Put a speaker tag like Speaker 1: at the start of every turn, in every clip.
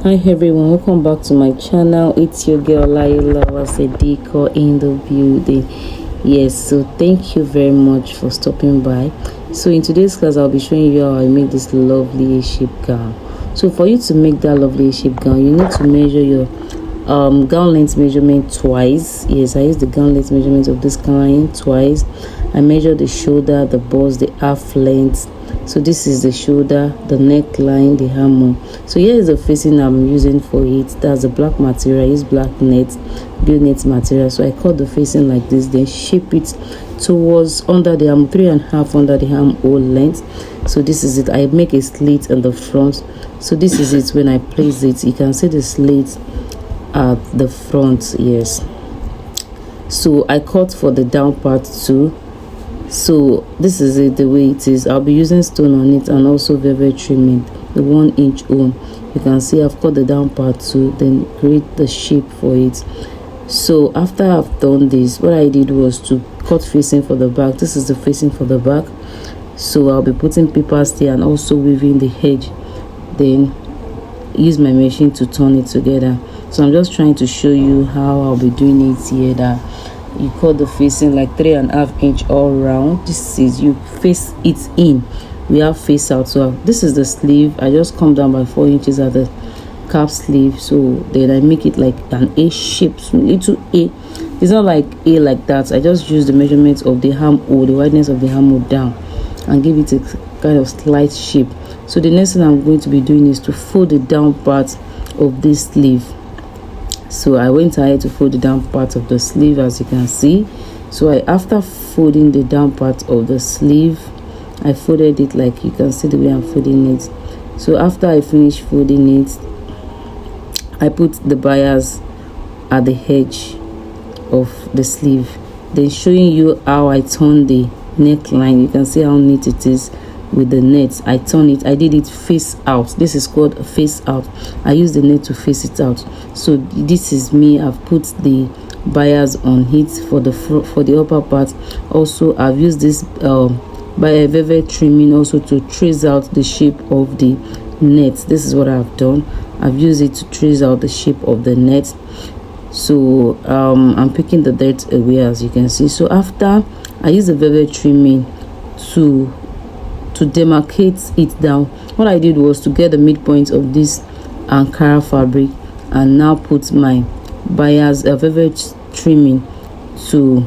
Speaker 1: Hi everyone, welcome back to my channel. It's your girl Laila SYDDY'S in the building. Yes, so thank you very much for stopping by. So in today's class I'll be showing you how I make this lovely shape gown. So for you to make that lovely shape gown, you need to measure your gown length measurement twice. Yes, I use the gown length measurement of this client twice. I measure the shoulder, the bust, the half length. So this is the shoulder, the neckline, the armhole. So here is the facing I'm using for it. That's the black material. I use black net, blue net material. So I cut the facing like this, then shape it towards under the arm, 3.5 under the armhole length. So this is it. I make a slit in the front. So this is it. When I place it, you can see the slit at the front. Yes. So I cut for the down part too. So this is it, the way it is. I'll be using stone on it and also velvet trimming, the 1-inch hole. You can see I've cut the down part too, then create the shape for it. So after I've done this, what I did was to cut facing for the back. This is the facing for the back. So I'll be putting papers there and also weaving the edge, then use my machine to turn it together. So I'm just trying to show you how I'll be doing it here, that you cut the facing like 3.5 inch all round. This is, you face it in, we have face out. So this is the sleeve. I just come down by 4 inches at the cap sleeve. So then I make it like an A shape, little A. It's not like A like that. I just use the measurement of the armhole, the wideness of the armhole down, and give it a kind of slight shape. So the next thing I'm going to be doing is to fold the down part of this sleeve. So I went ahead to fold the down part of the sleeve, as you can see. So after folding the down part of the sleeve, I folded it like you can see the way I'm folding it. So after I finish folding it, I put the bias at the edge of the sleeve, then showing you how I turn the neckline. You can see how neat it is with the net. I turn it, I did it face out. This is called a face out. I use the net to face it out. So this is me. I've put the bias on it for the upper part. Also I've used this by velvet trimming also to trace out the shape of the net. This is what I've done. I've used it to trace out the shape of the net. So I'm picking the dirt away, as you can see. So after I use the velvet trimming to demarcate it down, what I did was to get the midpoint of this Ankara fabric and now put my bias velvet trimming to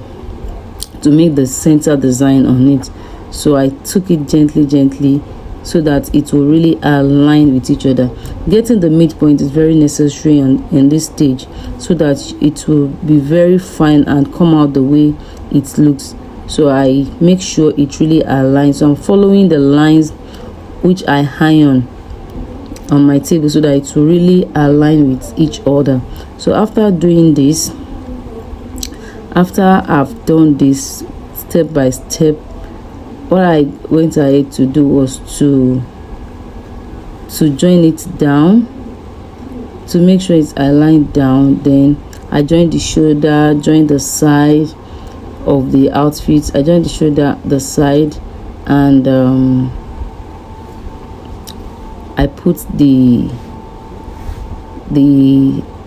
Speaker 1: make the center design on it. So I took it gently so that it will really align with each other. Getting the midpoint is very necessary in this stage so that it will be very fine and come out the way it looks. So I make sure it really aligns. So I'm following the lines which I iron on my table so that it will really align with each other. So after doing this, after I've done this step by step, what I went ahead to do was to join it down to make sure it's aligned down. Then I joined the shoulder, joined the side of the outfit. I joined the shoulder, the side, and I put the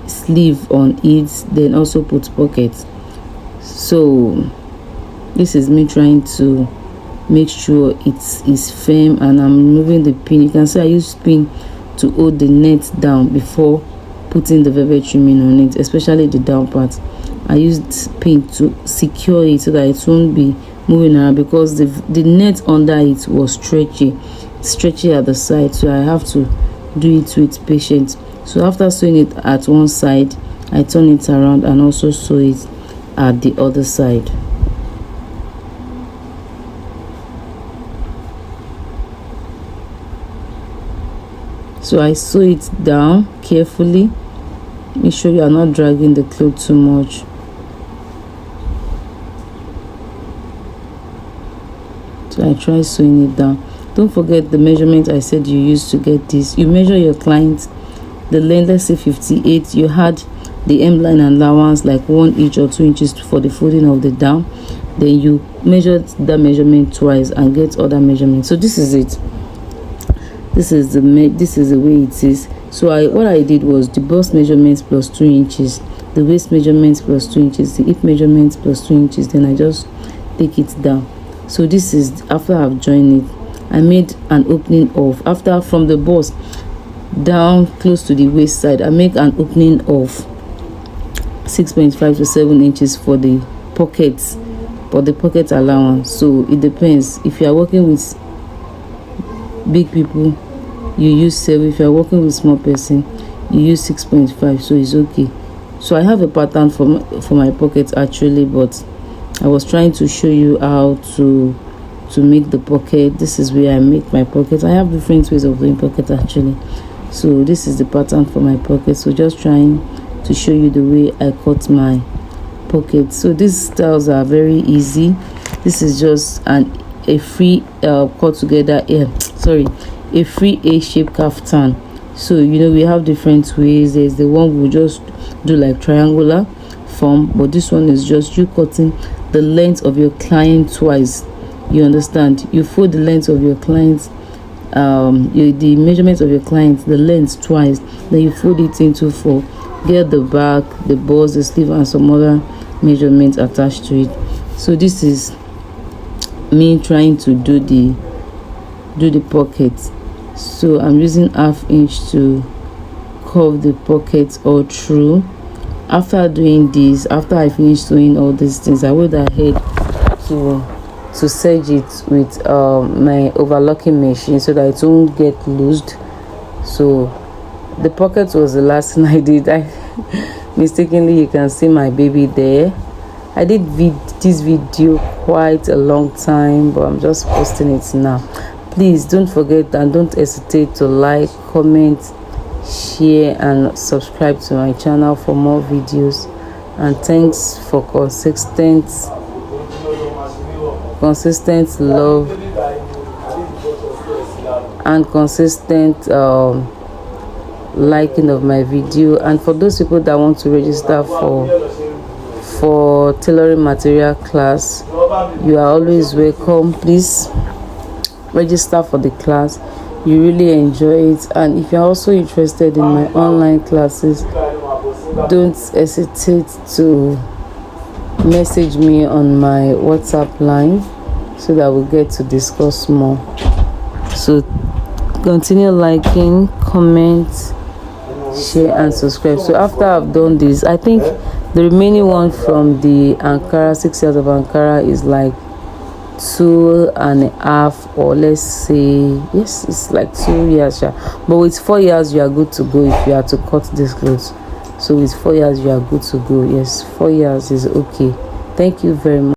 Speaker 1: sleeve on it, then also put pockets. So this is me trying to make sure it is firm, and I'm removing the pin. You can see I use pin to hold the net down before putting the velvet trimming on it, especially the down part. I used pin to secure it so that it won't be moving around, because the net under it was stretchy at the side. So I have to do it with patience. So after sewing it at one side, I turn it around and also sew it at the other side. So I sew it down carefully. Make sure you are not dragging the cloth too much. So I try sewing it down. Don't forget the measurement I said you used to get this. You measure your client, the length, let's say 58. You had the hemline and allowance like 1 inch or 2 inches for the folding of the down. Then you measure that measurement twice and get other measurements. So this is it. This is the way it is. So what I did was the bust measurements plus 2 inches, the waist measurements plus 2 inches, the hip measurements plus 2 inches. Then I just take it down. So this is after I've joined it. I made an opening of, after from the bust down close to the waist side, I make an opening of 6.5 to 7 inches for the pockets, for the pocket allowance. So it depends. If you are working with big people, you use 7. If you are working with small person, you use 6.5. So it's okay. So I have a pattern for my pockets actually, but I was trying to show you how to make the pocket. This is where I make my pocket. I have different ways of doing pocket actually. So this is the pattern for my pocket. So just trying to show you the way I cut my pocket. So these styles are very easy. This is just a free cut together a free A-shaped kaftan. So we have different ways. There's the one we just do like triangular form, but this one is just you cutting the length of your client twice. You understand? You fold the length of your client, the measurement of your client, the length twice, then you fold it into 4. Get the back, the bust, the sleeve, and some other measurements attached to it. So this is me trying to do the pocket. So I'm using 1/2 inch to curve the pocket all through. After doing this, after I finish doing all these things, I went ahead to serge it with my overlocking machine so that it won't get loosed. So the pocket was the last thing I did. Mistakenly, you can see my baby there. I did this video quite a long time, but I'm just posting it now. Please don't forget and don't hesitate to like, comment, share, and subscribe to my channel for more videos. And thanks for consistent love and consistent liking of my video. And for those people that want to register for tailoring material class, you are always welcome. Please register for the class. You really enjoy it. And if you're also interested in my online classes, don't hesitate to message me on my WhatsApp line so that we'll get to discuss more. So continue liking, comment, share, and subscribe. So after I've done this, I think the remaining one from the Ankara, 6 years of Ankara, is like 2.5, or let's say, yes, it's like 2 years, yeah. But with 4 years you are good to go if you are to cut this clothes. So with 4 years you are good to go. Yes, 4 years is okay. Thank you very much.